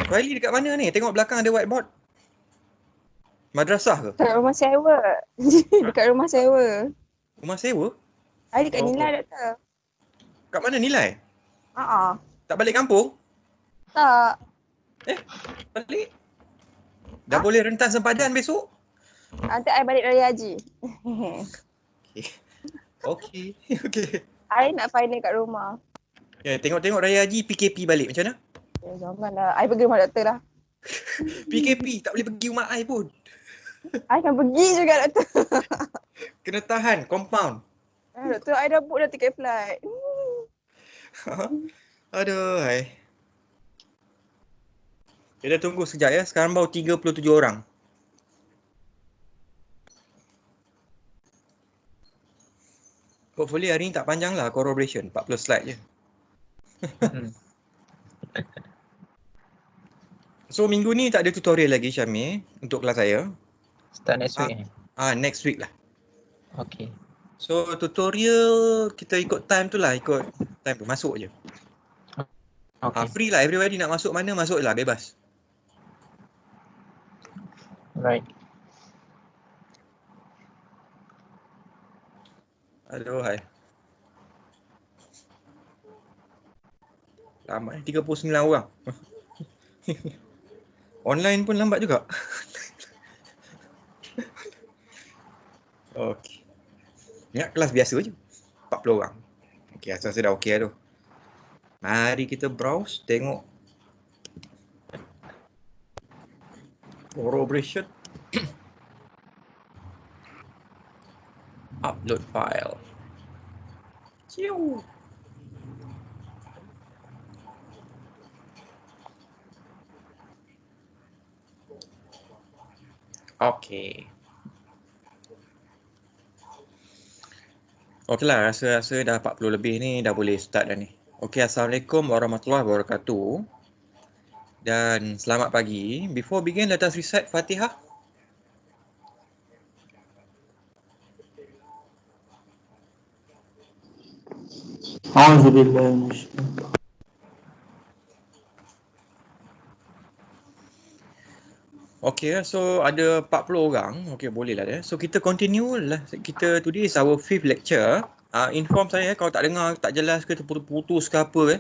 Riley dekat mana ni? Tengok belakang ada whiteboard. Madrasah ke? Dekat rumah sewa. Dekat rumah sewa. Rumah sewa? Ada dekat Oh. Nilai, Doktor. Kat mana Nilai? Tak balik kampung? Tak. Balik? Dah boleh rentas sempadan besok? Nanti I balik dari haji. Okey. Okey. I nak final kat rumah. Ya, tengok-tengok Raya Haji PKP balik macam mana? Ya, janganlah. I pergi rumah doktor lah. PKP tak boleh pergi rumah I pun. I akan pergi juga, Doktor. Kena tahan, compound. Doktor, I dah book dah tiket flight. Aduh, hai. Kita tunggu sekejap ya. Sekarang baru 37 orang. Hopefully hari ni tak panjang lah corroboration. 40 slide je. So minggu ni tak ada tutorial lagi Syamil untuk kelas saya. Start next week. Next week lah. Okay. So tutorial kita ikut time tu lah. Ikut time tu. Masuk je. Okay. Free lah. Everybody nak masuk mana masuk lah. Bebas. Right. Aduh, hai. Lama 39 orang. Online pun lambat juga. Okey. Ingat kelas biasa je. 40 orang. Okey, asal dah okey tu. Mari kita browse, tengok. Corroboration. Upload file. Ciu. Okey. Okeylah, rasa dah 40 lebih ni dah boleh start dah ni. Okey, Assalamualaikum warahmatullahi wabarakatuh. Dan selamat pagi. Before begin, let us recite Fatihah. A'udzubillahi minasyaitonir. Okay, so ada 40 orang. Okay, boleh lah dia. So kita continue lah. Kita today is our 5th lecture. Inform saya kalau tak dengar, tak jelas ke, terputus ke apa .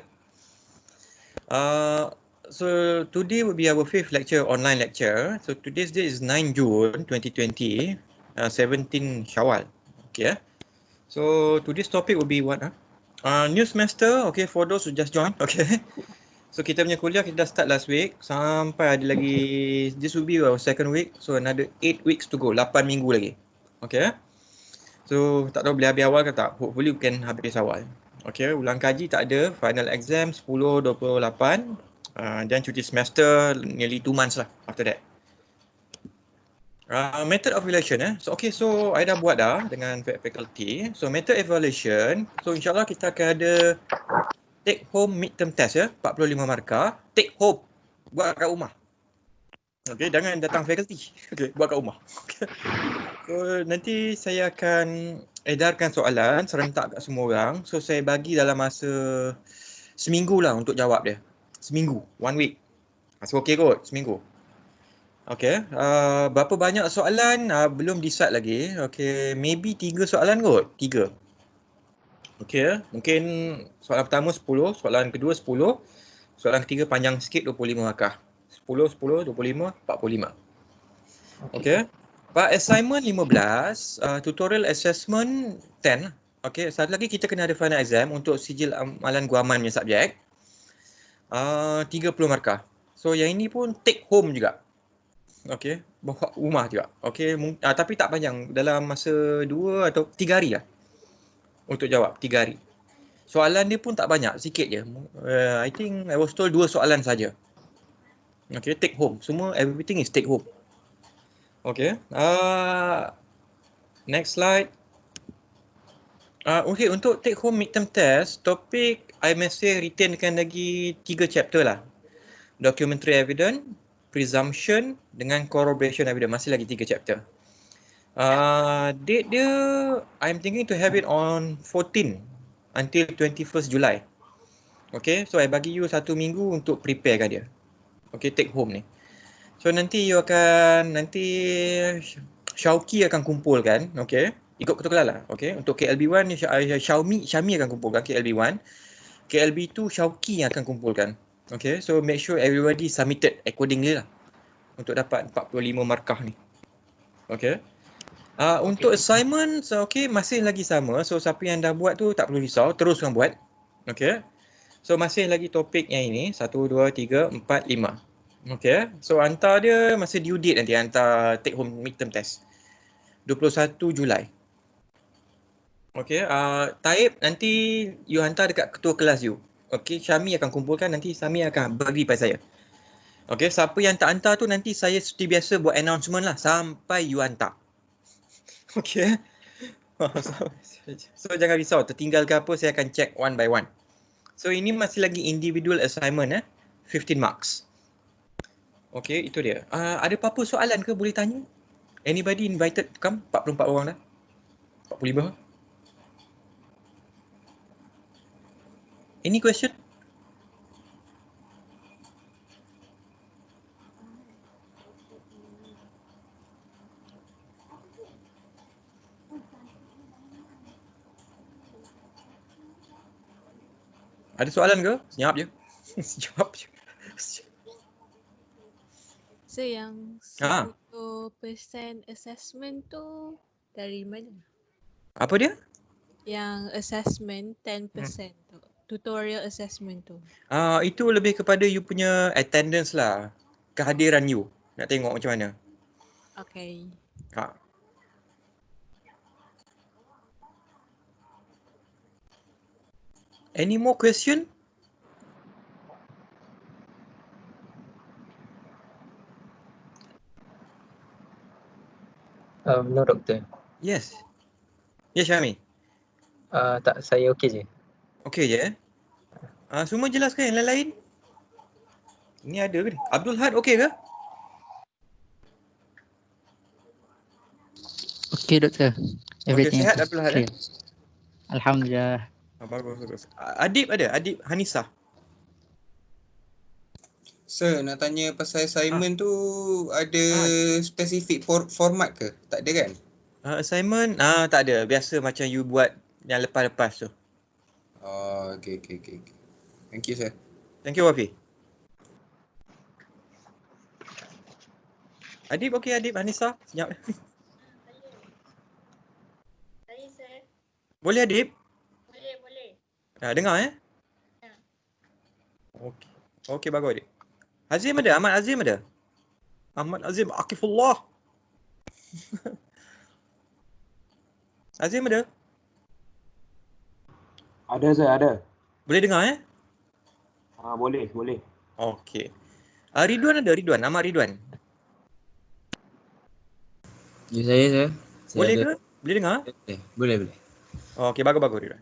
So today will be our 5th lecture, online lecture. So today's date is 9 June 2020, 17 Syawal. Okay. So today's topic will be what? New semester. Okay, for those who just joined. Okay. So kita punya kuliah kita dah start last week sampai ada lagi, this will be our second week, so another 8 weeks to go, 8 minggu lagi. Okay. So tak tahu boleh habis awal ke tak, hopefully we can habis awal. Okay, ulang kaji tak ada, final exam 10-28 dan cuti semester nearly 2 months lah after that. Method of evaluation so okay, so I dah buat dah dengan faculty. So method evaluation, so insyaAllah kita akan ada take home midterm test 45 markah, take home, buat kat rumah. Okay, jangan datang faculty. Okay, buat kat rumah. Okay. So nanti saya akan edarkan soalan serentak kat semua orang. So saya bagi dalam masa seminggu lah untuk jawab dia. Seminggu, 1 week. So okay kot, seminggu. Okay, berapa banyak soalan belum decide lagi. Okay, maybe 3 soalan kot, 3. Okay, mungkin soalan pertama 10, soalan kedua 10, soalan ketiga panjang sikit 25 markah. 10, 10, 25, 45. Okay. Part assignment 15, tutorial assessment 10. Okay, satu lagi kita kena ada final exam untuk sijil amalan guaman punya subjek. 30 markah. So yang ini pun take home juga. Okay, bawa rumah juga. Okay, tapi tak panjang, dalam masa 2 atau 3 hari lah. Untuk jawab 3 hari. Soalan dia pun tak banyak, sikit je. I think I was told 2 soalan saja. Okay, take home. Semua everything is take home. Okay. Next slide. Okay, untuk take home midterm test, topik I masih retainkan lagi 3 chapter lah. Documentary evidence, presumption dengan corroboration evidence, masih lagi 3 chapter. Date dia, I'm thinking to have it on 14 until 21st July. Okay, so I bagi you 1 minggu untuk preparekan dia. Okay, take home ni. So nanti you akan, Syauqi akan kumpulkan, okay. Ikut ketua lah, okay. Untuk KLB1 ni Syami akan kumpulkan KLB1. KLB2 Syauqi yang akan kumpulkan. Okay, so make sure everybody submitted accordingly lah. Untuk dapat 45 markah ni. Okay. Untuk assignment, so okay, masih lagi sama. So siapa yang dah buat tu tak perlu risau, teruskan buat. Okay. So masih lagi topik yang ini, 1, 2, 3, 4, 5. Okay, so hantar dia masa due date nanti, hantar take home midterm test. 21 Julai. Okay, type nanti you hantar dekat ketua kelas you. Okay, Syami akan kumpulkan, nanti Syami akan bagi pada saya. Okay, siapa yang tak hantar tu nanti saya seperti biasa buat announcement lah sampai you hantar. Okay. So jangan risau, tertinggal ke apa saya akan check one by one. So ini masih lagi individual assignment 15 marks. Okay, itu dia. Ada apa-apa soalan ke boleh tanya? Anybody invited to come? 44 orang dah. 45. Any question? Ada soalan ke? Senyap je. Jawab je. So yang 10% assessment tu dari mana? Apa dia? Yang assessment 10% tu. Tutorial assessment tu. Itu lebih kepada you punya attendance lah. Kehadiran you. Nak tengok macam mana. Okay. Any more question? No, doktor. Yes. Yes, Syami. Tak, saya okey je. Okey je semua jelas ke yang lain-lain? Ini ada ke ni? Abdul Had okey ke? Okey doktor. Everything sihat Abdul Had, clear. Alhamdulillah. Bagus. Adib ada? Adib Hanisah. Sir, nak tanya pasal assignment tu ada spesifik format ke? Tak ada kan? Assignment tak ada. Biasa macam you buat yang lepas-lepas tu. Okay. Thank you, sir. Thank you, Wafi. Adib okey, Adib Hanisah. Senyap. Saya, sir. Boleh Adib? Boleh. Dengar Ya. Okey bagus Adib. Azim ada? Ahmad Azim ada? Ahmad Azim Akifullah. Azim ada? Ada saya ada. Boleh dengar Boleh. Okey. Ridwan ada? Ridwan, Ahmad Ridwan. Ya, saya Boleh ada. ke? Boleh dengar? Boleh. Okey, bagus Ridwan.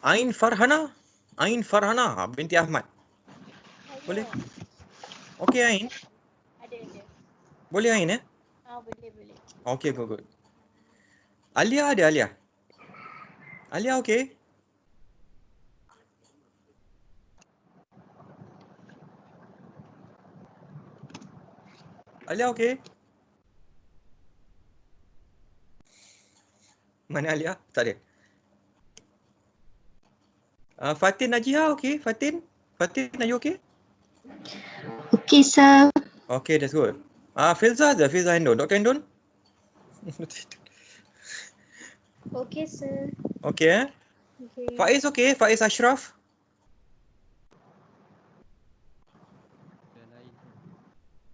Ain Farhana binti Ahmad. Boleh? Okey Ain. Ada. Boleh Ain Boleh. Okey, good. Alia ada Alia? Alia okey? Alia okey? Mana Alia? Tak ada. Fatin Najiha okey? Fatin, are you okey? Okay, sir. Okay, that's good. Filza ada? Filza Hendon. Dr. Hendon? Okay, sir. Okay Okay. Faiz okey? Faiz Ashraf?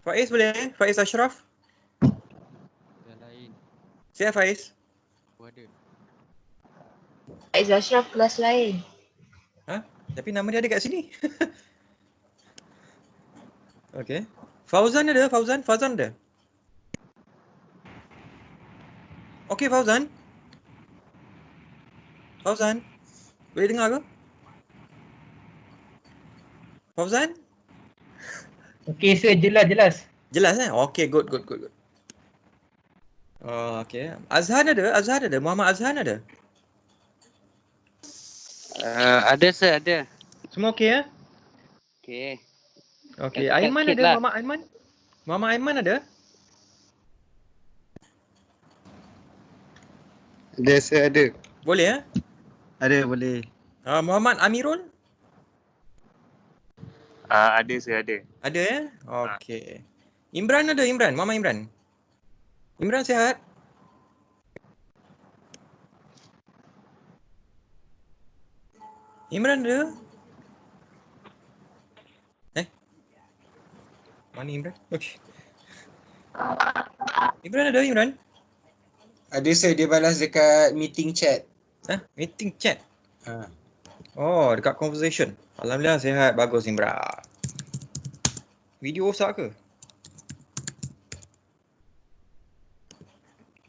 Faiz boleh? Faiz Ashraf? Yang lain. Siap Faiz? Ada. Faiz Ashraf kelas lain. Tapi nama dia ada kat sini. Okay. Fauzan ada? Fauzan ada? Okay Fauzan? Boleh dengar ke? Fauzan? Okey sir, jelas. Jelas Okay, good. Okay. Azhan ada? Muhammad Azhan ada? Ada sir, ada. Semua okey ya? Okey. Okey. Tekan Aiman sikit ada? lah. Mama Aiman? Mama Aiman ada? Ada, saya ada. Boleh ya? Ada, boleh. Muhammad Amirul? Ada saya ada. Ada ya? Okey. Imran ada? Imran? Mama Imran? Imran sihat? Imran ada? Mana Imran? Okey. Imran ada Imran? Ada saya, dia balas dekat meeting chat. Meeting chat? Ha. Oh, dekat conversation. Alhamdulillah sihat. Bagus Imran. Video rosak ke?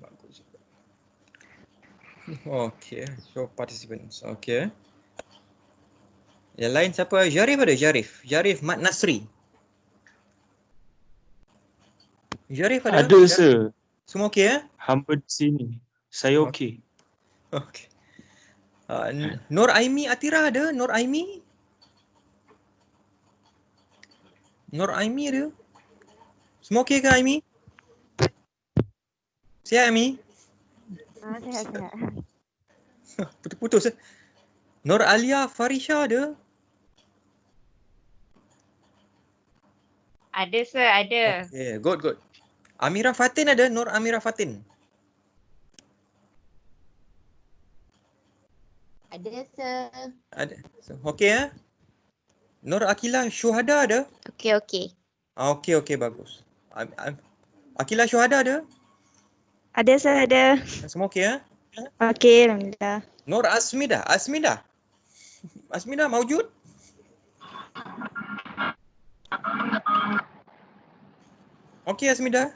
Bagus. Okey. Show participants. Okey. Yang lain siapa? Jarif ada? Jarif Mat Nasri. Jarif ada? Ada sir. Semua okey ya? Hamba di sini. Saya okey. Okey. Nur Aimi Atira ada? Nur Aimi? Nur Aimi ada? Semua okey ke Aimi? Sihat Aimi? Sihat. Putus-putus. Nur Alia Farisha ada? Ada sir, ada. Okay, good. Amira Fatin ada? Nur Amira Fatin. Ada sir. Ada. Okey ya? Nur Akila Syuhada ada? Okey. Okey, bagus. Akila Syuhada ada? Ada sir, ada. Semua okey ya? Okey, alhamdulillah. Nur Asmida maujud? Okey Asmida.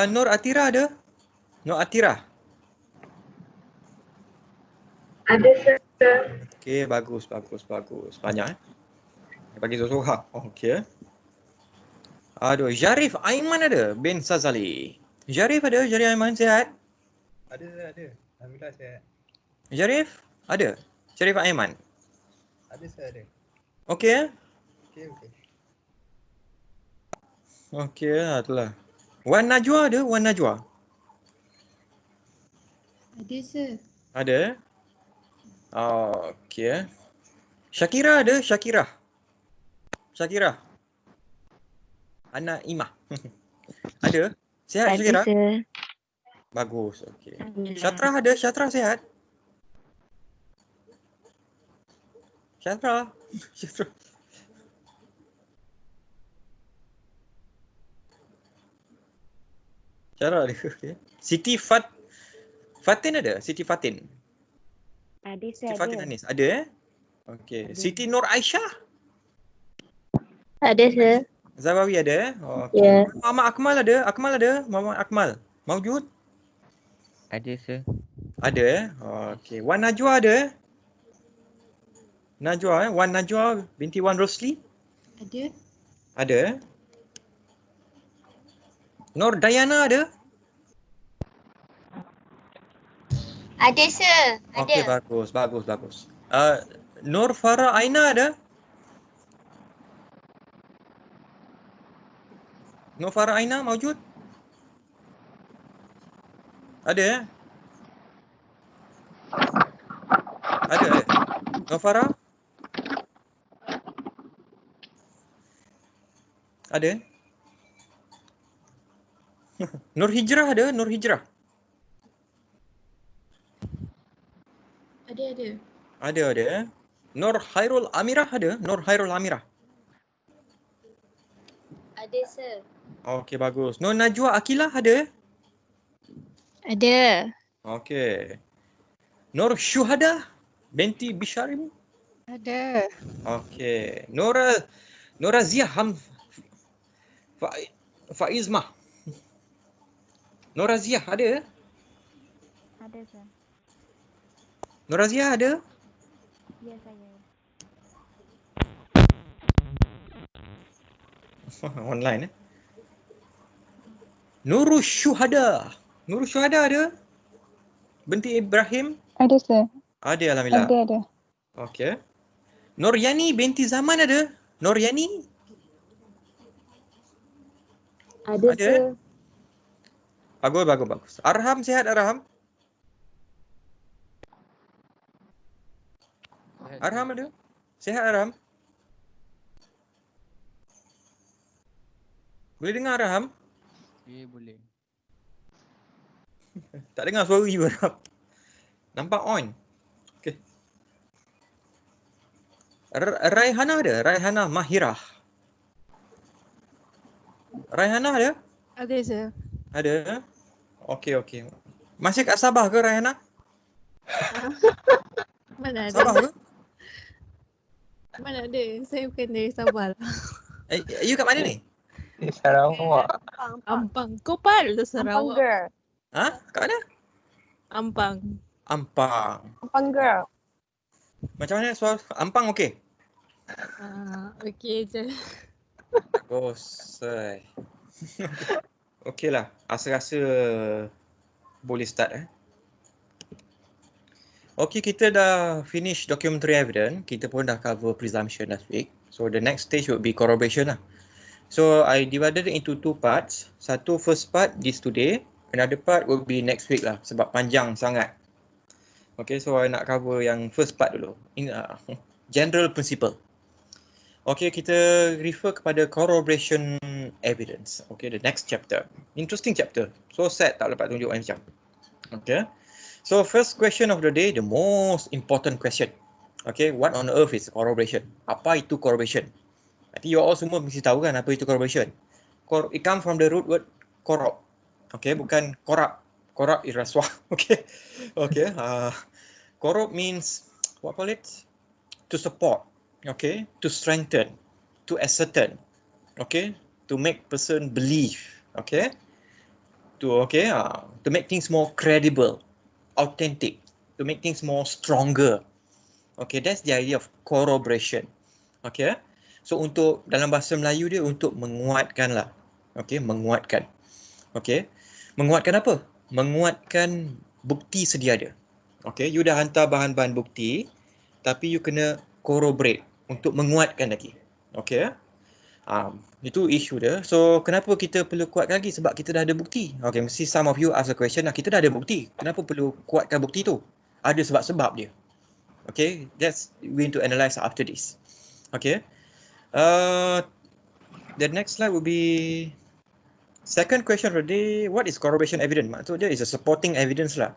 Nur Atira ada? Nur Atira. Ada sir. Okey, bagus. Banyak bagi seorang. Okey. Aduh, Jarif Aiman ada? Bin Sazali. Jarif ada? Jarif Aiman sihat? Ada. Alhamdulillah sihat. Jarif ada? Jarif Aiman. Ada sir, ada. Okey ya? Okey. Okey lah, itulah. Wan Najwa ada? Wan Najwa. Ada sir. Ada? Okey. Syakira ada? Syakira. Anak Imah. Ada? Sihat Syakira? Ada sir. Bagus, okey. Alhamdulillah. Syatra ada? Syatra sihat? Syatra. Syatra ada? Okey. Siti Fatin ada? Siti Fatin. Ada sir, Siti Fatin ada. Anis. Ada Okey. Siti Nur Aisyah. Ada sir. Zawawi ada? Okey. Ya. Muhammad Akmal ada? Muhammad Akmal. Maujud? Ada sir. Ada Okey. Wan Najwa ada? Wan Najwa binti Wan Rosli? Ada. Nur Dayana ada? Ada sir. Okey, bagus. Nur Farah Aina ada? Nur Farah Aina maujud? Ada? Ada. Nur Farah? Ada? Nur Hijrah ada? Ada. Nur Hairul Amirah ada? Ada sir. Okey, bagus. Nur Najwa Akilah ada? Ada. Okey. Nur Syuhada binti Bisharim? Ada. Okey. Nur Razia Faizmah. Nur Razia ada? Ada sir. Nur Razia ada? Ya saya. Online Nurul Syuhada ada? Binti Ibrahim? Ada sir. Ada, alhamdulillah. Ada. Okey. Noryani binti Zaman ada? Noryani? Ada Ada? sir. Bagus. Arham sihat Arham? Arham ada? Sihat Arham? Boleh dengar Arham? Ya, boleh. Tak dengar suara you Arham. Nampak on. Okey. Raihana ada? Raihana Mahirah. Raihana ada? Ada sir. Ada? Okey. Masih kat Sabah ke Raihana? Mana ada? Sabah ke? Mana ada? Saya bukan dari Sabah lah. You kat mana ni? Sarawak. Ampang. Kau pal tu Sarawak. girl. Ha? Kat mana? Ampang. Ampang. Ampang girl. Macam mana soal Ampang okey? Okey je. Bagus. Okey lah. Rasa-rasa boleh start Okey, kita dah finish documentary evidence. Kita pun dah cover presumption last week. So the next stage would be corroboration lah. So I divided it into two parts. Satu first part this today. Another part will be next week lah sebab panjang sangat. Okay, so I nak cover yang first part dulu. General principle. Okay, kita refer kepada corroboration evidence. Okay, the next chapter. Interesting chapter. So sad tak dapat tunjuk macam. Okay. So first question of the day, the most important question. Okay, what on earth is corroboration? Apa itu corroboration? I think you all semua mesti tahu kan apa itu corroboration. It comes from the root word corrob. Okay, bukan korab. Korab is rasuah. Okay. Corrob means, what call it? To support. Okay, to strengthen, to ascertain. Okay, to make person believe. Okay, to make things more credible, authentic, to make things more stronger. Okay, that's the idea of corroboration. Okay, so untuk dalam bahasa Melayu dia untuk menguatkan lah. Okay, menguatkan. Okay, menguatkan apa? Menguatkan bukti sedia ada. Okay, you dah hantar bahan-bahan bukti, tapi you kena corroborate untuk menguatkan lagi. Okay, itu isu dia. So kenapa kita perlu kuatkan lagi? Sebab kita dah ada bukti. Okay, mesti some of you ask a question lah. Kita dah ada bukti. Kenapa perlu kuatkan bukti tu? Ada sebab-sebab dia. Okay, that's we need to analyse after this. Okay, the next slide will be second question of the day. What is corroboration evidence? Maksudnya is a supporting evidence lah.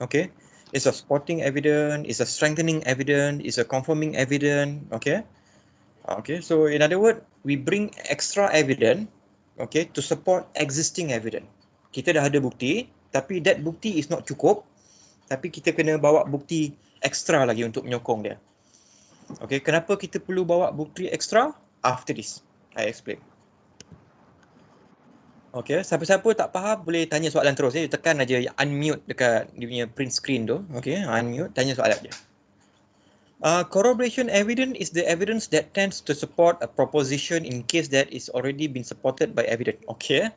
Okay, it's a supporting evidence, it's a strengthening evidence, it's a confirming evidence. Okay, so in other words, we bring extra evidence, okay, to support existing evidence. Kita dah ada bukti, tapi that bukti is not cukup, tapi kita kena bawa bukti extra lagi untuk menyokong dia. Okay, kenapa kita perlu bawa bukti extra? After this, I explain. Okay, siapa-siapa tak faham boleh tanya soalan terus. Tekan aja unmute dekat dia punya print screen tu. Okay, unmute, tanya soalan je. Corroboration evidence is the evidence that tends to support a proposition in case that is already been supported by evidence. Okay,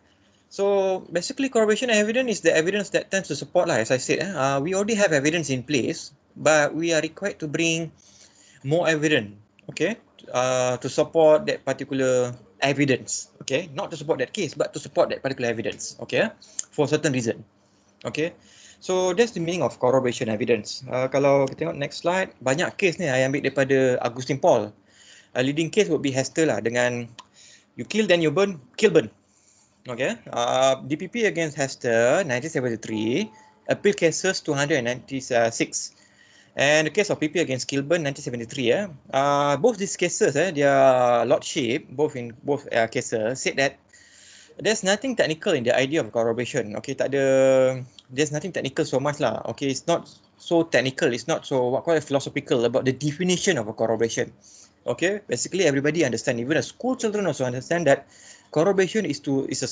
so basically corroboration evidence is the evidence that tends to support lah, as I said. We already have evidence in place, but we are required to bring more evidence, okay, to support that particular evidence. Okay, not to support that case, but to support that particular evidence. Okay, for a certain reason. Okay. So that's the meaning of corroboration evidence. Kalau kita tengok next slide, banyak case ni I ambil daripada Augustine Paul. Leading case would be Hester lah dengan you kill then you burn, kill burn. Okay. DPP against Hester 1973, appeal cases 296. And the case of PP against Kilburn 1973. Both these cases, their lordship, both cases, said that there's nothing technical in the idea of corroboration. Okay, there's nothing technical so much lah. Okay, it's not so technical. It's not so quite philosophical about the definition of a corroboration. Okay, basically everybody understand. Even the school children also understand that corroboration is a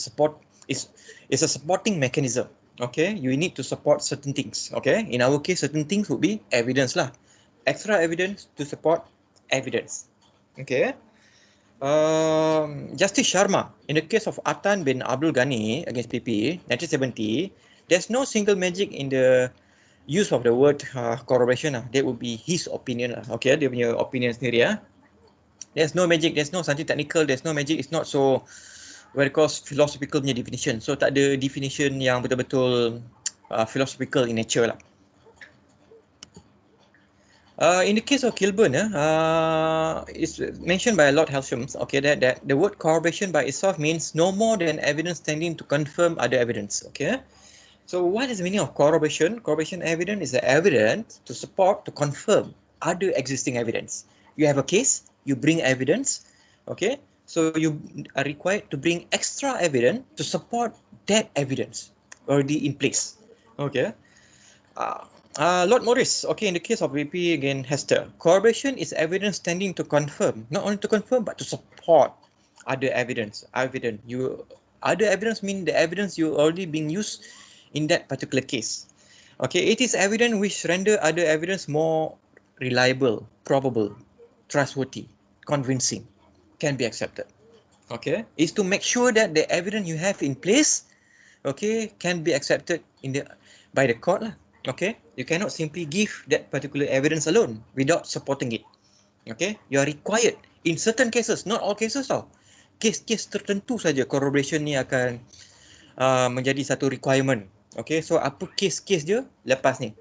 supporting mechanism. Okay, you need to support certain things. Okay, in our case, certain things would be evidence lah. Extra evidence to support evidence. Okay. Justice Sharma, in the case of Atan bin Abdul Ghani against PP, 1970, there's no single magic in the use of the word corroboration lah. That would be his opinion lah. Okay, dia punya opinion sendiri ya. There's no magic, there's no something technical, there's no magic. It's not so what it calls philosophical punya definition. So tak ada definition yang betul-betul philosophical in nature lah. In the case of Kilburn, it's mentioned by Lord Helsham, okay, that the word corroboration by itself means no more than evidence tending to confirm other evidence, okay. So what is the meaning of corroboration? Corroboration evidence is the evidence to support, to confirm other existing evidence. You have a case, you bring evidence, okay. So you are required to bring extra evidence to support that evidence already in place, okay. Lord Morris, okay, in the case of VP again, Hester, corroboration is evidence tending to confirm, not only to confirm, but to support other evidence. Other evidence mean the evidence you already being used in that particular case. Okay, it is evidence which render other evidence more reliable, probable, trustworthy, convincing, can be accepted. Okay, is to make sure that the evidence you have in place, okay, can be accepted by the court lah. Okay, you cannot simply give that particular evidence alone without supporting it. Okay, you are required in certain cases, not all cases tau. Kes-kes tertentu saja corroboration ni akan menjadi satu requirement. Okay, so apa kes-kes dia lepas ni.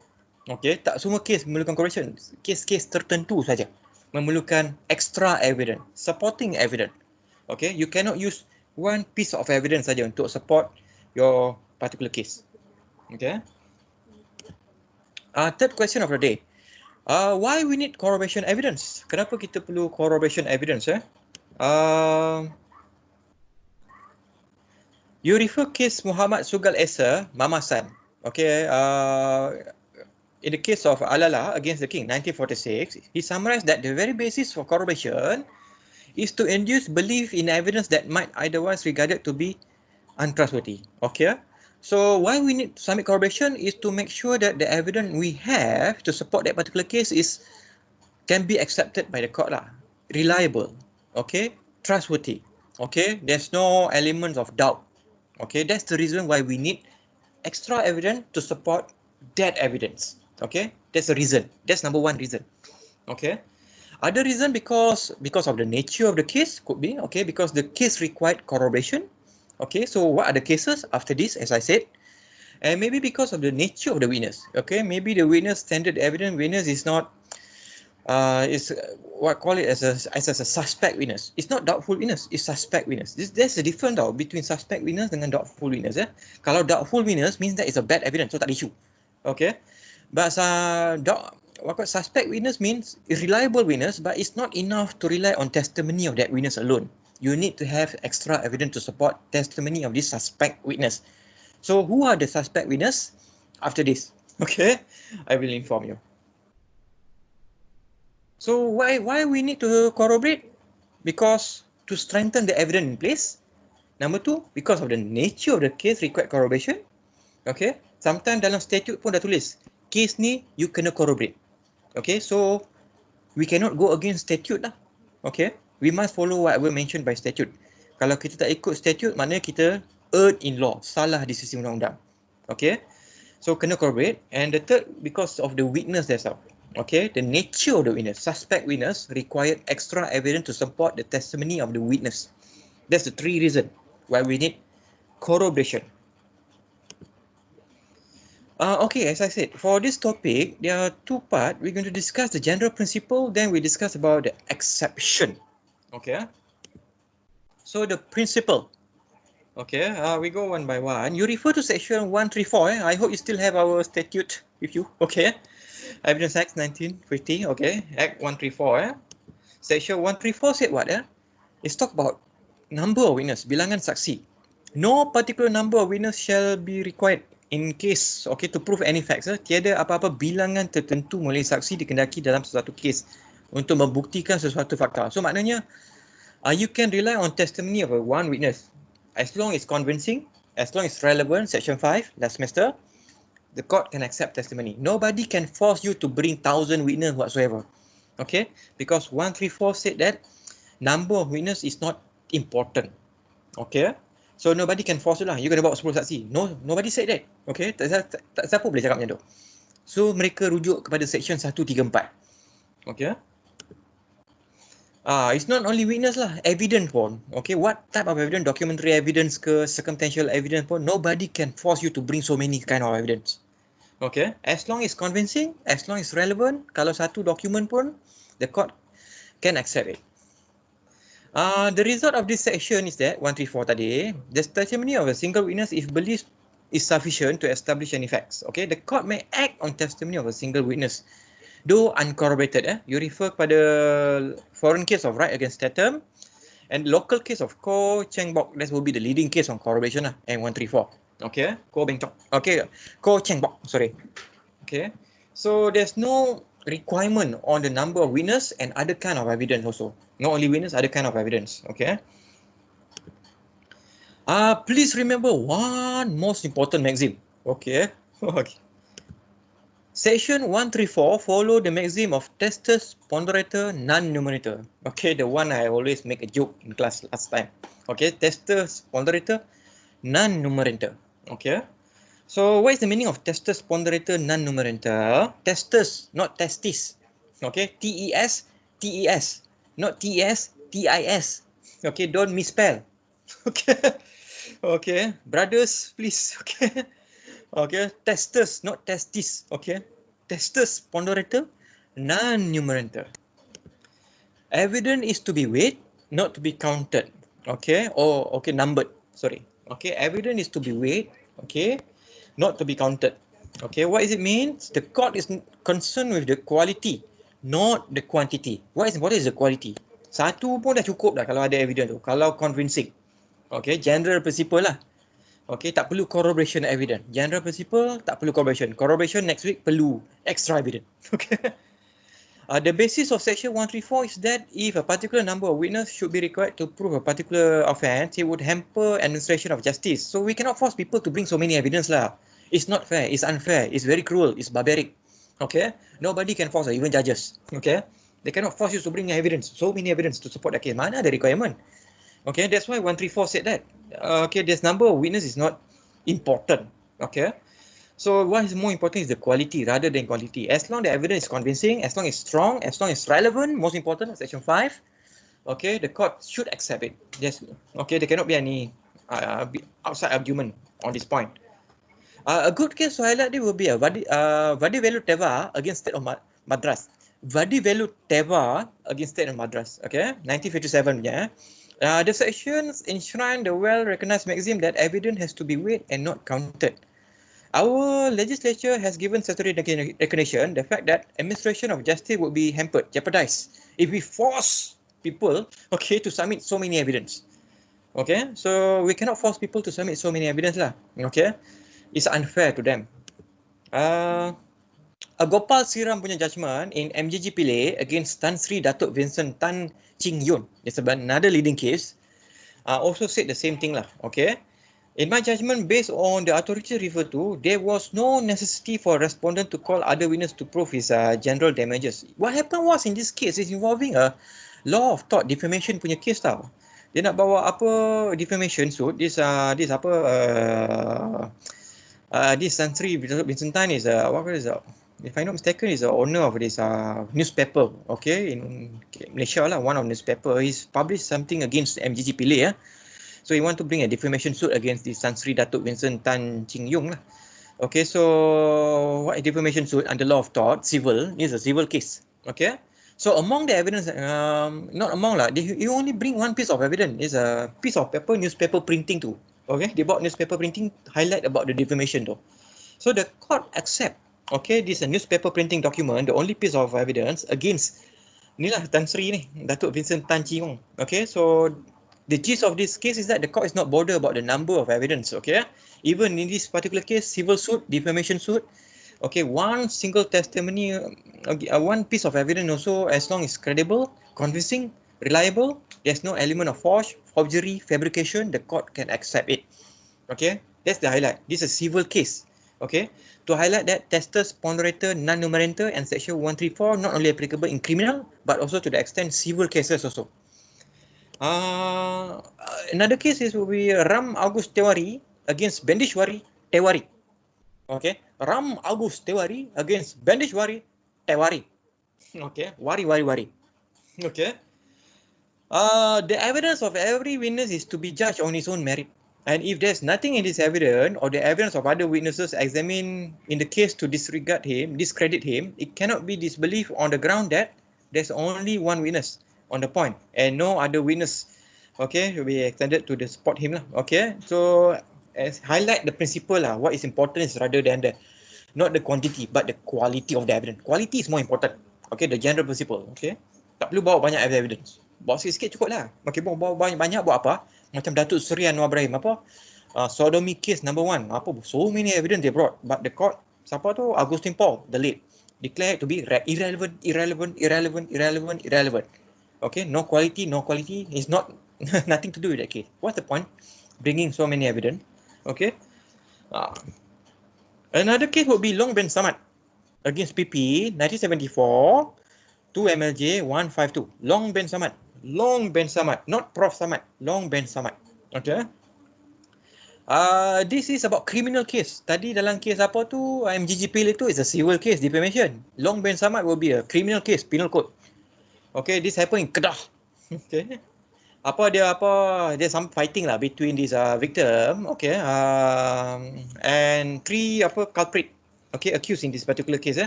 Okay, tak semua kes memerlukan corroboration. Kes-kes tertentu saja memerlukan extra evidence, supporting evidence. Okay, you cannot use one piece of evidence saja untuk support your particular case. Okay. Third question of the day. Why we need corroboration evidence? Kenapa kita perlu corroboration evidence? You refer case Muhammad Sugal Esa, Mama San. Okay. In the case of Alala against the King, 1946, he summarized that the very basis for corroboration is to induce belief in evidence that might otherwise regarded to be untrustworthy. Okay. So why we need to submit corroboration is to make sure that the evidence we have to support that particular case can be accepted by the court lah, reliable, okay, trustworthy, okay. There's no elements of doubt, okay. That's the reason why we need extra evidence to support that evidence, okay. That's the reason. That's number one reason, okay. Other reason because of the nature of the case could be, okay, because the case required corroboration. Okay, so what are the cases after this, as I said? And maybe because of the nature of the witness. Okay, maybe the witness standard evidence witness is not, is what call it as a suspect witness. It's not doubtful witness, it's suspect witness. There's a difference tau between suspect witness dengan doubtful witness. Kalau doubtful witness means that is a bad evidence, so tak ada issue. Okay, but suspect witness means reliable witness, but it's not enough to rely on testimony of that witness alone. You need to have extra evidence to support testimony of this suspect witness. So who are the suspect witness after this? Okay, I will inform you. So why we need to corroborate? Because to strengthen the evidence in place. Number two, because of the nature of the case required corroboration. Okay, sometimes dalam statute pun dah tulis, case ni you kena corroborate. Okay, so we cannot go against statute lah. Okay, we must follow whatever mentioned by statute. Kalau kita tak ikut statute, maknanya kita erred in law, salah di sisi undang-undang. Okay, so kena corroborate. And the third, because of the witness themselves. Okay, the nature of the witness, suspect witness required extra evidence to support the testimony of the witness. That's the three reasons why we need corroboration. Okay, as I said, for this topic, there are two parts. We're going to discuss the general principle, then we discuss about the exception. Okay. So the principle. Okay, we go one by one. You refer to section 134. I hope you still have our statute with you. Okay. Evidence Act 1950. Okay. Act 134. Section 134 said what? It's talk about number of witness, bilangan saksi. No particular number of witness shall be required in case, okay, to prove any facts. Tiada apa-apa bilangan tertentu oleh saksi dikendaki dalam sesuatu kes untuk membuktikan sesuatu fakta. So maknanya, you can rely on testimony of one witness as long as convincing, as long as relevant. Section 5 last semester, the court can accept testimony. Nobody can force you to bring 1,000 witness whatsoever. Okay, because 134 said that number of witness is not important. Okay. So nobody can force you lah. You kena bawa 10 saksi. No, nobody said that. Okay, tak siapa boleh cakap macam tu. So mereka rujuk kepada section 134. Okay. It's not only witness lah, evidence pun. Okay, what type of evidence? Documentary evidence ke, circumstantial evidence pun, nobody can force you to bring so many kind of evidence. Okay, as long as convincing, as long as relevant, kalau satu dokumen pun, the court can accept it. The result of this section is that 134 tadi, the testimony of a single witness if believed is sufficient to establish any facts. Okay, the court may act on testimony of a single witness, though uncorroborated. You refer kepada foreign case of right against Tatum and local case of Ko Cheng Bok. That will be the leading case on corroboration lah, and 134. Okay, Ko Beng Chok. Okay, Ko Cheng Bok. Sorry. Okay, so there's no requirement on the number of witness and other kind of evidence also. Not only witness, other kind of evidence. Okay. Please remember one most important maxim. Okay. Okay. Section 134 follow the maxim of testus ponderator non-numerator. Okay, the one I always make a joke in class last time. Okay, testus ponderator non-numerator. Okay. So what is the meaning of testus ponderator non-numerator? Testus, not testis. Okay, T-E-S, T-E-S, not T-E-S, T-I-S. Okay, don't misspell. Okay. Okay, brothers, please. Okay. Okay, testus, not testis. Okay, testus ponderator, non-numerator. Evidence is to be weighed, not to be counted. Okay, or okay, numbered. Sorry. Okay, evidence is to be weighed. Okay, not to be counted. Okay, what does it mean? The court is concerned with the quality, not the quantity. What is the quality? Satu pun dah cukup dah kalau ada evidence tu. Kalau convincing. Okay, general principle lah. Okay, tak perlu corroboration evidence. General principle tak perlu corroboration. Corroboration next week perlu extra evidence. Okay. The basis of section 134 is that if a particular number of witnesses should be required to prove a particular offence, it would hamper administration of justice. So we cannot force people to bring so many evidence lah. It's not fair. It's unfair. It's very cruel. It's barbaric. Okay. Nobody can force, even judges. Okay. They cannot force you to bring evidence. So many evidence to support the case. Mana ada requirement? Okay, that's why 134 said that. Okay, this number of witnesses is not important. Okay, so what is more important is the quality rather than quantity. As long the evidence is convincing, as long as strong, as long as relevant, most important, section 5. Okay, the court should accept it. Yes. Okay, there cannot be any outside argument on this point. A good case to highlight it will be a Vadi Velu Teva against State of Madras. Vadi Velu Teva against State of Madras. Okay, 1957 punya. The sections enshrine the well-recognized maxim that evidence has to be weighed and not counted. Our legislature has given statutory recognition the fact that administration of justice would be hampered, jeopardized, if we force people, okay, to submit so many evidence. Okay, so we cannot force people to submit so many evidence lah. Okay, it's unfair to them. Gopal Siram punya judgment in MJG Pillay against Tan Sri Datuk Vincent Tan Ching Yun, it's another leading case, also said the same thing lah. Okay, in my judgment, based on the authority referred to, there was no necessity for a respondent to call other witness to prove his general damages. What happened was in this case is involving a law of tort defamation punya case tau. Dia nak bawa apa defamation suit, this Tan Sri Vincent Tan is what is it? If I'm not mistaken, is the owner of this newspaper, okay, in Malaysia lah, one of newspaper. He's published something against MJG Pillay, so he want to bring a defamation suit against this Tan Sri Datuk Vincent Tan Ching Yung lah. Okay, so what is defamation suit under law of tort, civil, is a civil case. Okay, so among the evidence, not among lah, you only bring one piece of evidence, is a piece of paper, newspaper printing too. Okay, they bought newspaper printing, highlight about the defamation though. So the court accept. Okay, this is a newspaper printing document, the only piece of evidence against ni lah Tan Sri ni, Datuk Vincent Tan Ching Yung. Okay, so the gist of this case is that the court is not bothered about the number of evidence. Okay, even in this particular case, civil suit, defamation suit, okay, one single testimony, one piece of evidence also, as long as credible, convincing, reliable, there's no element of forgery, fabrication, the court can accept it. Okay, that's the highlight. This is a civil case. Okay, to highlight that testus ponderator non-numerator and section 134 not only applicable in criminal but also to the extent civil cases also. Another case is will be Ram August Tewari against Bendishwari Tewari. Okay, Ram Agus Tewari against Bandeshwari Tewari. Okay, Wari. Okay. The evidence of every witness is to be judged on its own merit. And if there's nothing in this evidence or the evidence of other witnesses examined in the case to discredit him, it cannot be disbelieved on the ground that there's only one witness on the point and no other witness, okay, will be extended to the support him lah. Okay, so as highlight the principle lah, what is important is rather than not the quantity but the quality of the evidence. Quality is more important. Okay, the general principle. Okay, tak perlu bawa banyak evidence. Bawa sikit-sikit cukup lah. Okay, bawa banyak buat apa? Macam Datuk Seri Anwar Ibrahim apa? Sodomy case number 1. Apa? So many evidence they brought. But the court, siapa tu? Augustine Paul, the late, declared to be irrelevant. Okay, no quality is not nothing to do with that case. What's the point? Bringing so many evidence. Okay. Another case would be Long bin Samad against PP 1974, 2 MLJ 152. Long bin Samad, not Prof Samad. Long bin Samad. Okay. This is about criminal case. Tadi dalam case apa tu, MGGP itu is a civil case, defamation. Long bin Samad will be a criminal case, penal code. Okay, this happened in Kedah. Okay. There's some fighting lah between this victim, okay, and 3 culprit, okay, accused in this particular case.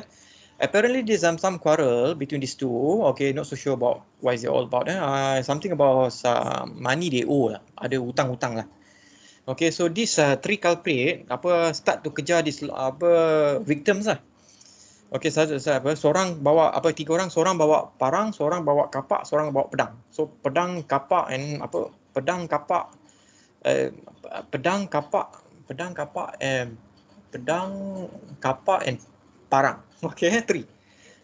Apparently there's some quarrel between these two. Okay, not so sure about what is it all about. Something about money they owe lah, ada hutang-hutang lah. Okay, so this 3 culprit start to kejar this victims lah. Okay, seorang bawa 3 orang, seorang bawa parang, seorang bawa kapak, seorang bawa pedang. So pedang, kapak and pedang, kapak and parang. Okay, 3.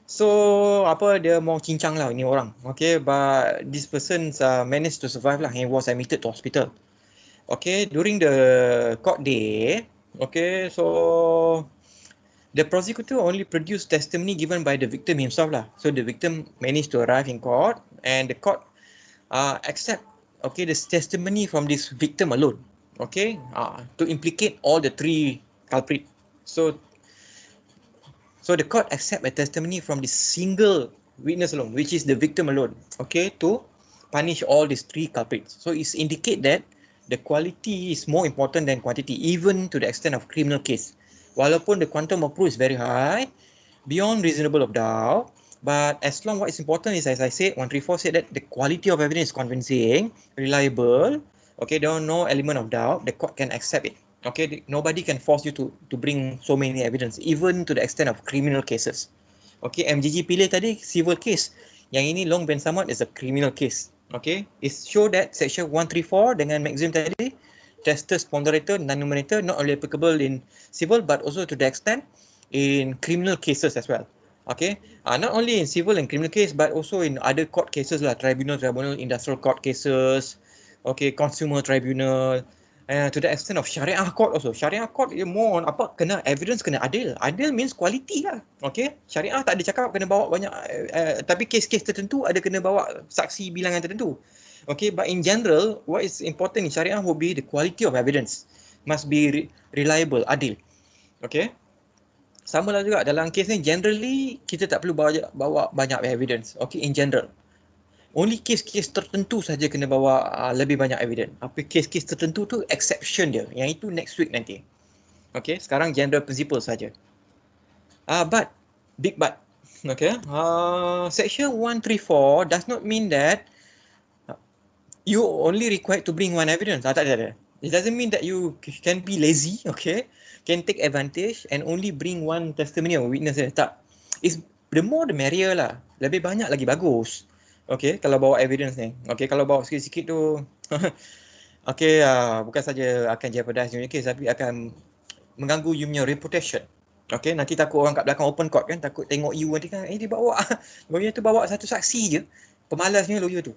So dia mau cincang lah ini orang. Okay, but this person managed to survive lah and was admitted to hospital. Okay, during the court day, okay, so the prosecutor only produced testimony given by the victim himself lah. So the victim managed to arrive in court and the court accept, okay, this testimony from this victim alone, okay, to implicate all the 3 culprit. So the court accept a testimony from this single witness alone, which is the victim alone, okay, to punish all these 3 culprits. So it's indicate that the quality is more important than quantity, even to the extent of criminal case. Walaupun the quantum of proof is very high, beyond reasonable of doubt, but as long what is important is, as I said, 134 said that the quality of evidence is convincing, reliable, okay, there are no element of doubt, the court can accept it. Okay, nobody can force you to bring so many evidence, even to the extent of criminal cases. Okay, MGG pilih tadi civil case, yang ini Long bin Samad is a criminal case. Okay, it show that section 134 dengan maxim tadi, testes ponderator, non-numerator, not only applicable in civil but also to the extent in criminal cases as well. Okay, not only in civil and criminal case but also in other court cases lah, tribunal, industrial court cases, okay, consumer tribunal, to the extent of Sharia court also. Sharia court more on kena evidence, kena adil. Adil means quality lah. Okay, Sharia tak ada cakap kena bawa banyak, tapi kes-kes tertentu ada kena bawa saksi bilangan tertentu. Okay, but in general, what is important in Sharia would be the quality of evidence. Must be reliable, adil. Okay. Sama lah juga dalam kes ni, generally kita tak perlu bawa banyak evidence. Okay, in general. Only kes-kes tertentu saja kena bawa lebih banyak evidence. Apa kes-kes tertentu tu exception dia. Yang itu next week nanti. Okay, sekarang general principle saja. But, big but. Okay, section 134 does not mean that you only required to bring one evidence. Tak ada. It doesn't mean that you can be lazy, okay? Can take advantage and only bring one testimony or witness. Tak. It's the more the merrier lah. Lebih banyak lagi bagus. Okay, kalau bawa evidence ni. Okay, kalau bawa sikit-sikit tu, okay, bukan saja akan jeopardize your case, tapi akan mengganggu you punya reputation. Okay, nanti takut orang kat belakang open court kan, takut tengok you nanti kan, dia bawa, lawyer tu bawa satu saksi je. Pemalasnya lawyer tu.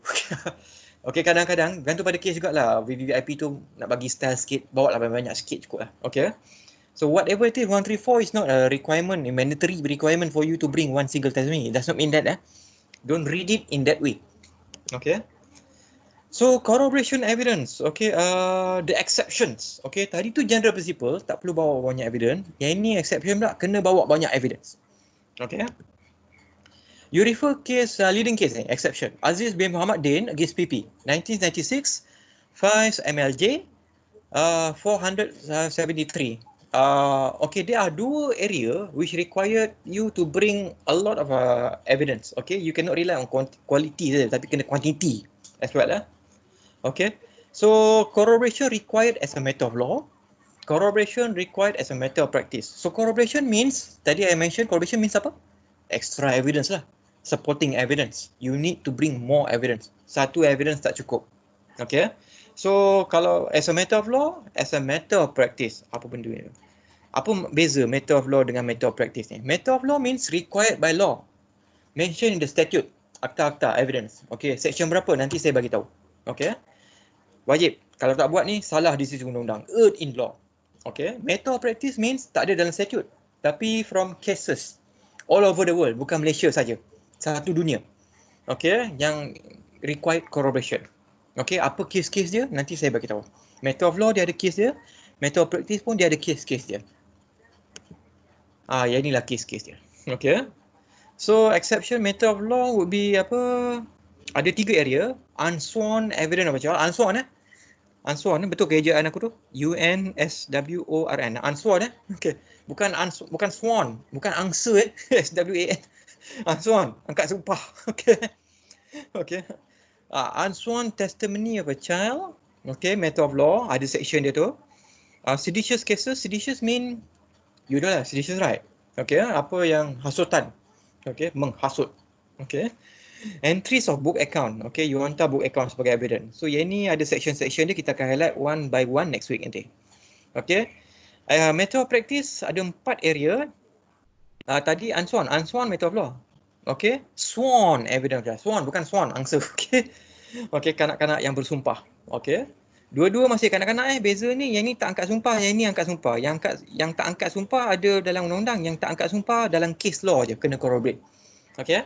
Okay, kadang-kadang gantung pada kes jugalah. VVIP tu nak bagi style sikit, bawa lah banyak sikit cukup lah. Okay. So whatever it is, 134 is not a requirement, a mandatory requirement for you to bring one single testimony. It does not mean that. Don't read it in that way. Okay. So corroboration evidence, okay, the exceptions, okay, tadi tu general principle, tak perlu bawa banyak evidence. Yang ini exception pula, kena bawa banyak evidence. Okay. You refer case, leading case ni, exception. Aziz bin Muhammad Din against PP, 1996, 5 MLJ, 473. Okay, there are dua area which required you to bring a lot of evidence. Okay, you cannot rely on quality saja, tapi kena quantity as well. Okay, so corroboration required as a matter of law. Corroboration required as a matter of practice. So corroboration means, tadi I mentioned corroboration means apa? Extra evidence lah. Supporting evidence. You need to bring more evidence. Satu evidence tak cukup. Okay. So kalau as a matter of law, as a matter of practice, apa benda ni? Apa beza matter of law dengan matter of practice ni? Matter of law means required by law. Mention in the statute, akta-akta, evidence. Okay, section berapa nanti saya bagi tahu. Okay. Wajib. Kalau tak buat ni, salah di sisi undang-undang. Erred in law. Okay. Matter of practice means tak ada dalam statute. Tapi from cases. All over the world. Bukan Malaysia saja. Satu dunia. Okay. Yang required corroboration. Okay. Apa case-case dia? Nanti saya bagi tahu. Matter of law dia ada case dia. Matter of practice pun dia ada case-case dia. Yang inilah case-case dia. Okay. So, exception matter of law would be apa? Ada 3 area. Unsworn evidence apa cakap? Unsworn Unsworn, betul ke ejaan aku tu? UNSWORN. Unsworn Okay. Bukan sworn, bukan angsa SWAN. Unsworn, angkat sumpah. Okay. Okay. Unsworn testimony of a child. Okay, matter of law, ada section dia tu. Seditious cases, seditious mean you know lah, seditious right? Okay, apa yang hasutan. Okay, menghasut. Okay. Entries of book account. Okay, you hantar book account sebagai evidence. So, yang ni ada section-section dia, kita akan highlight one by one next week nanti. Okay. Matter of practice, ada 4 area. Tadi unsworn matter of law. Okay. Sworn evidence. Sworn, bukan sworn, angsa. Okay. Okay, kanak-kanak yang bersumpah. Okay. Dua-dua masih kanak-kanak beza ni, yang ni tak angkat sumpah, yang ni angkat sumpah. Yang tak angkat sumpah ada dalam undang-undang, yang tak angkat sumpah dalam case law je, kena corroborate. Okay.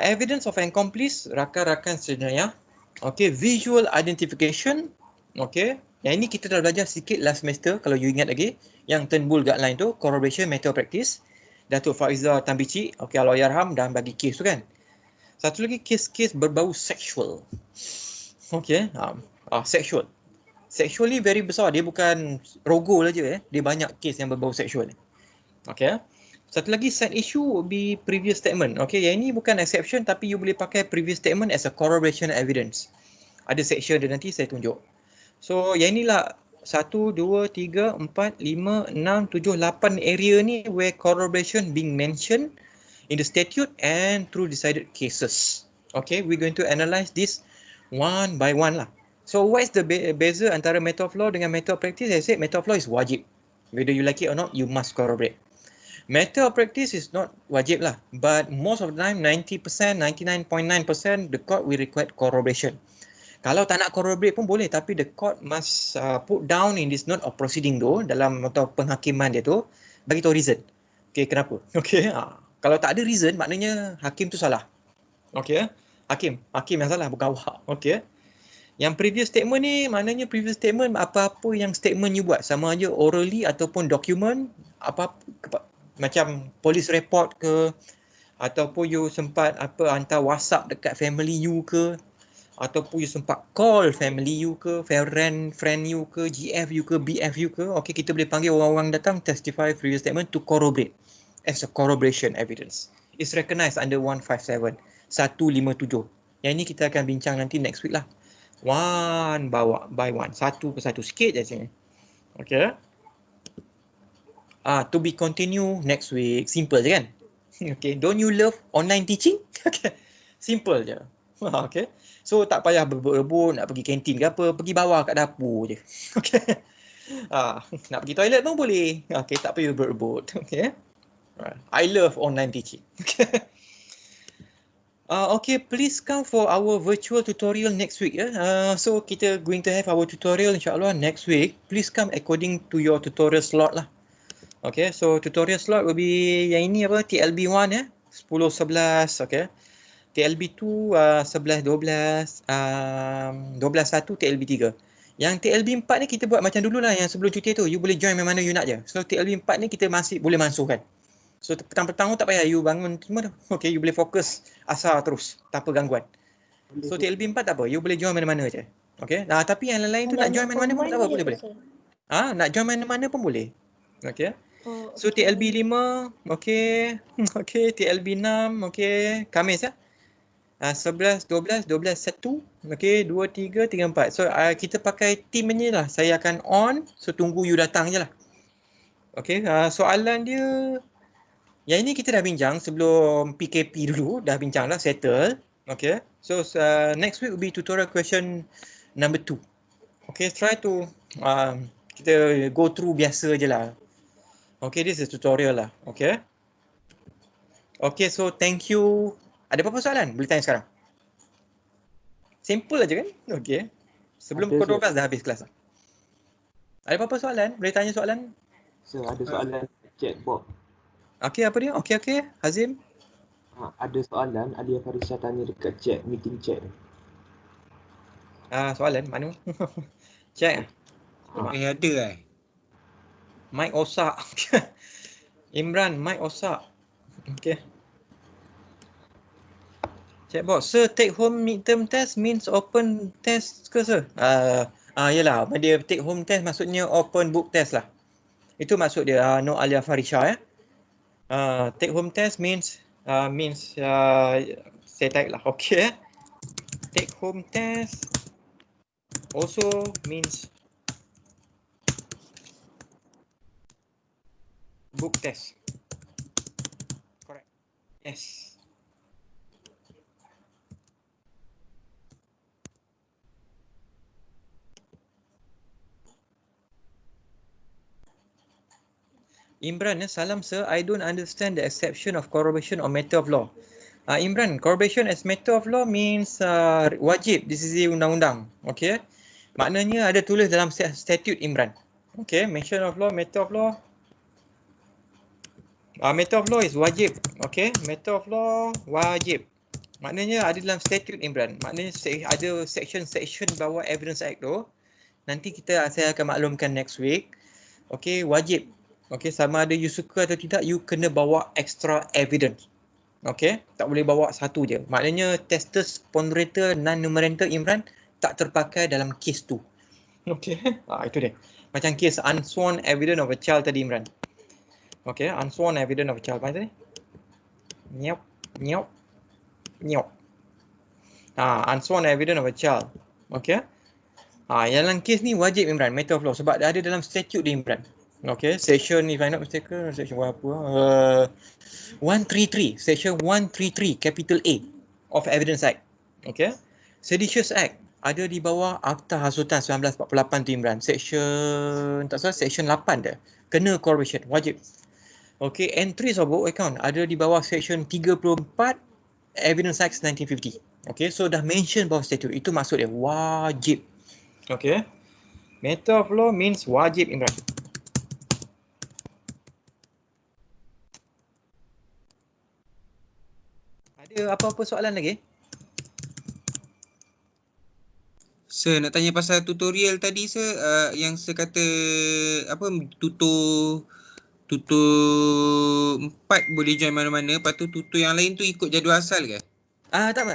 Evidence of accomplice, rakan-rakan sejenayah. Okay, visual identification. Okay, yang ini kita dah belajar sikit last semester kalau you ingat lagi. Yang Turn Bull guideline tu, corroboration matter of practice. Datuk Faiza Tambici, okay, Allahyarham dah bagi case tu kan. Satu lagi case-case berbau sexual. Okay, sexual. Sexually very besar, dia bukan rogol aja dia banyak case yang berbau sexual. Okay. Satu lagi side issue would be previous statement. Okay, yang ini bukan exception tapi you boleh pakai previous statement as a corroboration evidence. Ada section dia nanti saya tunjuk. So, yang inilah 1, 2, 3, 4, 5, 6, 7, 8 area ni where corroboration being mentioned in the statute and through decided cases. Okay, we're going to analyze this one by one lah. So, what is the beza antara matter of law dengan matter of practice? I said matter of law is wajib. Whether you like it or not, you must corroborate. Matter of practice is not wajib lah, but most of the time 90%, 99.9% the court will require corroboration. Kalau tak nak corroborate pun boleh, tapi the court must put down in this note of proceeding tu, dalam atau penghakiman dia tu, bagi tahu reason. Okay, kenapa? Okay, kalau tak ada reason, maknanya hakim tu salah. Okay, hakim yang salah, bukan awak. Okay. Yang previous statement ni, maknanya previous statement apa-apa yang statement you buat, sama aja orally ataupun document, apa-apa, macam police report ke, ataupun you sempat hantar WhatsApp dekat family you ke, ataupun you sempat call family you ke, friend you ke, GF you ke, BF you ke. Okay, kita boleh panggil orang-orang datang testify previous statement to corroborate as a corroboration evidence. It's recognized under 157. Yang ini kita akan bincang nanti next week lah. One by one. Satu persatu. Sikit je sini. Okay. To be continue next week. Simple je kan? Okay. Don't you love online teaching? Okay. Simple je. Okay. So tak payah berebut-rebut nak pergi kantin ke apa. Pergi bawah kat dapur je. Okay. Nak pergi toilet pun boleh. Okay. Tak payah berebut. Okay. I love online teaching. Okay. Okay, please come for our virtual tutorial next week. So kita going to have our tutorial insyaAllah next week. Please come according to your tutorial slot lah. Okay, so tutorial slot will be yang ini apa? KLB1 10, 11. Okay. TLB2 11, 12, 12, 1, TLB3. Yang TLB4 ni kita buat macam dulu lah yang sebelum cuti tu. You boleh join mana you nak je. So TLB4 ni kita masih boleh mansuhkan. So petang-petang tu tak payah you bangun semua tu. Okay, you boleh fokus asar terus tanpa gangguan. So TLB4 tak apa, you boleh join mana-mana je. Okay, tapi yang lain-lain tu nak join mana-mana pun tak apa, boleh. Nak join mana-mana pun boleh. Okay. So TLB5, okay. Okay, TLB6, okay. Khamis 11, 12, 12, 1, okay, 2, 3, 3, 4. So kita pakai team ni lah. Saya akan on, so tunggu you datang je lah. Okay, soalan dia, yang ini kita dah bincang sebelum PKP dulu, dah bincang lah, settle. Okay, so next week will be tutorial question number 2. Okay, try to, kita go through biasa je lah. Okay, this is tutorial lah, okay. Okay, so thank you. Ada apa-apa soalan? Boleh tanya sekarang. Simple aja kan? Okay. Sebelum pukul 12 dah habis kelas. Ada apa-apa soalan? Boleh tanya soalan? Sir, ada soalan chat box. Okay, apa dia? Okay. Hazim? Ada soalan, Alia Farisha tanya dekat chat, meeting chat. Soalan mana? Check. Ada Mike Osak. Imran, Mike Osak. Okay. Chatbot, sir, take home midterm test means open test ke sir? Yelah, dia take home test maksudnya open book test lah. Itu maksud dia, no Alia Farisha take home test means saya type lah, okay. Take home test also means book test. Correct. Yes. Imran, salam sir. I don't understand the exception of corroboration or matter of law. Imran, corroboration as matter of law means wajib di sisi undang-undang. Okay. Maknanya ada tulis dalam statute Imran. Okay. Mention of law, matter of law. Matter of law is wajib. Okay. Matter of law wajib. Maknanya ada dalam statute Imran. Maknanya ada section bawah Evidence Act tu. Nanti saya akan maklumkan next week. Okay. Wajib. Okay, sama ada you suka atau tidak, you kena bawa extra evidence. Okay, tak boleh bawa satu je. Maknanya testes ponderator non-numerator Imran tak terpakai dalam kes tu. Okay, itu dia. Macam kes unsworn evidence of a child tadi Imran. Okay, unsworn evidence of a child. Mana tadi? Nyop. Unsworn evidence of a child. Okay. Yang kes ni wajib Imran, matter of law. Sebab ada dalam statute dia Imran. Okay, section, if I'm not mistaken, section berapa? 133, section 133, capital A of Evidence Act. Okay, Seditious Act ada di bawah Akta Hasutan 1948 tu Imran. Section, tak salah, section 8 dia. Kena corroboration, wajib. Okay, entries of book account ada di bawah section 34 Evidence Act 1950. Okay, so dah mention bawah statute, itu maksud dia, wajib. Okay, matter of law means wajib Imran. Ada apa-apa soalan lagi? Sir, nak tanya pasal tutorial tadi sir, yang saya kata apa, tutor 4 boleh join mana-mana, lepas tu tutor yang lain tu ikut jadual asal ke? Tak,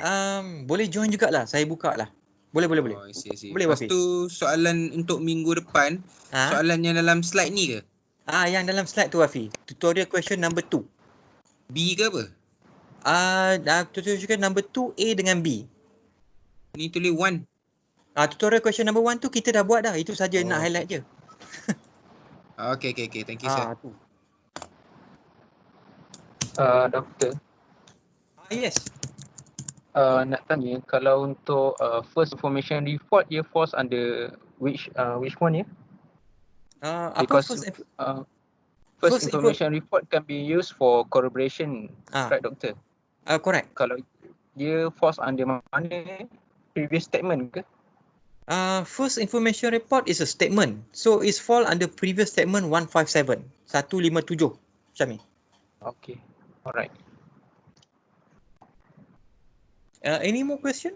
boleh join jugalah, saya buka lah. Boleh. Oh, I see. Boleh. Lepas tu soalan untuk minggu depan, soalan yang dalam slide ni ke? Yang dalam slide tu Wafi, tutorial question number 2. B ke apa? Tutorial question number 2 A dengan B. Ni tulis 1. Tutorial question number 1 tu kita dah buat dah. Itu saja nak highlight je. Okay. Thank you sir. Tu. Doktor. Yes. Nak tanya, kalau untuk first information report, dia falls under which one ya? Because first information report can be used for corroboration, right doktor? Correct. Kalau dia falls under mana? Previous statement ke? First information report is a statement. So it's fall under previous statement 157. 157 macam ni. Okay. Alright. Any more question?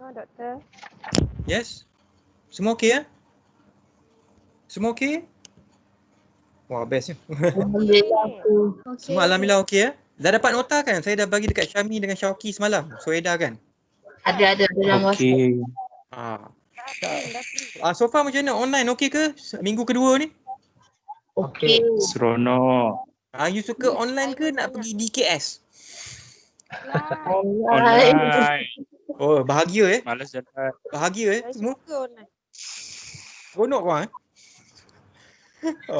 No, doktor. Yes? Semua okey ya? Semua okey? Wah, best ya. Semua alhamdulillah okey ya? Dah dapat nota kan? Saya dah bagi dekat Syami dengan Syauki semalam. Soeda kan? Ada dalam WhatsApp. Okey. So far macam mana? Online okey ke? Minggu kedua ni? Okey. Seronok. You suka online ke nak pergi DKS? Online. Oh, bahagia Malas jalan. Bahagia semua? Suka online. Seronok kau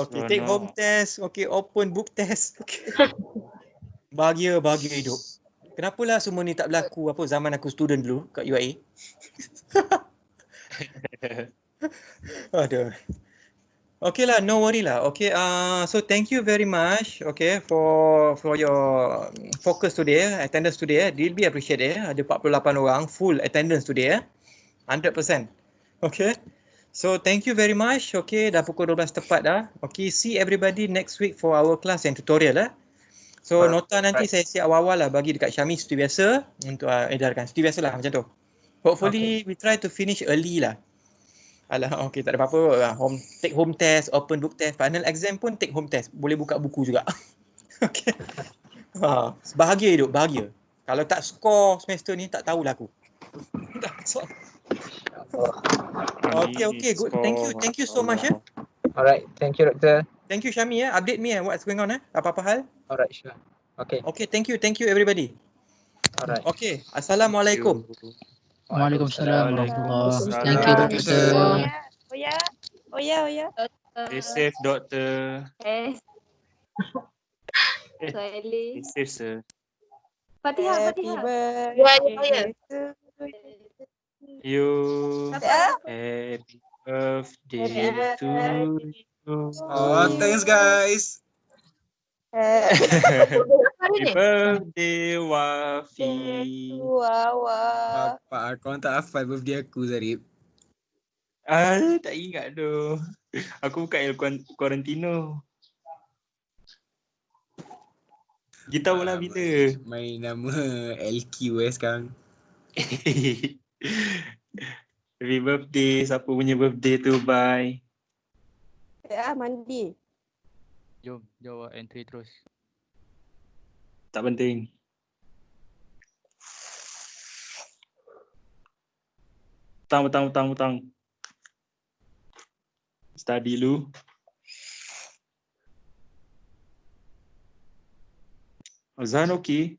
Okay, take Seronok. home test. Okay, open book test. Okay. Bahagia hidup. Kenapalah semua ni tak berlaku zaman aku student dulu kat UIA? Aduh. Okay lah, no worry lah. Okay, so thank you very much. Okay, for your focus today, attendance today. Really appreciate Ada 48 orang full attendance today 100%. Okay. So thank you very much. Okay, dah pukul 12 tepat dah. Okay, see everybody next week for our class and tutorial So nota nanti saya siap awal-awal lah bagi dekat Syami seperti biasa untuk edarkan. Seperti biasa lah macam tu. Hopefully we try to finish early lah. Alah, okay, tak ada apa-apa. Take home test, open book test, final exam pun take home test. Boleh buka buku juga. Okay. Bahagia hidup, bahagia. Kalau tak score semester ni, tak tahulah aku. Okay, good. Thank you so much Alright, thank you Doktor. Thank you Syami Update me what's going on Apa-apa hal? Alright, sure. Okay. Okay, thank you everybody. Alright. Okay, Assalamualaikum. Waalaikumsalam warahmatullahi. Waalaikumsalam. Thank you Doktor. Oh ya. Stay safe, Doktor. Sorry. Stay safe, sir. Fatihah. You. Happy birthday to you. Oh, thanks guys. Happy birthday, Wafi. Bapak, kau tak hafal birthday aku, Zarib. Tak ingat tu. Aku bukan El Quarantino. Kita mula bila? Main nama LQ sekarang. Happy birthday. Siapa punya birthday tu? Bye. Mandi. Jom jawab entry terus. Tak penting. Petang. Study dulu. Azan okey.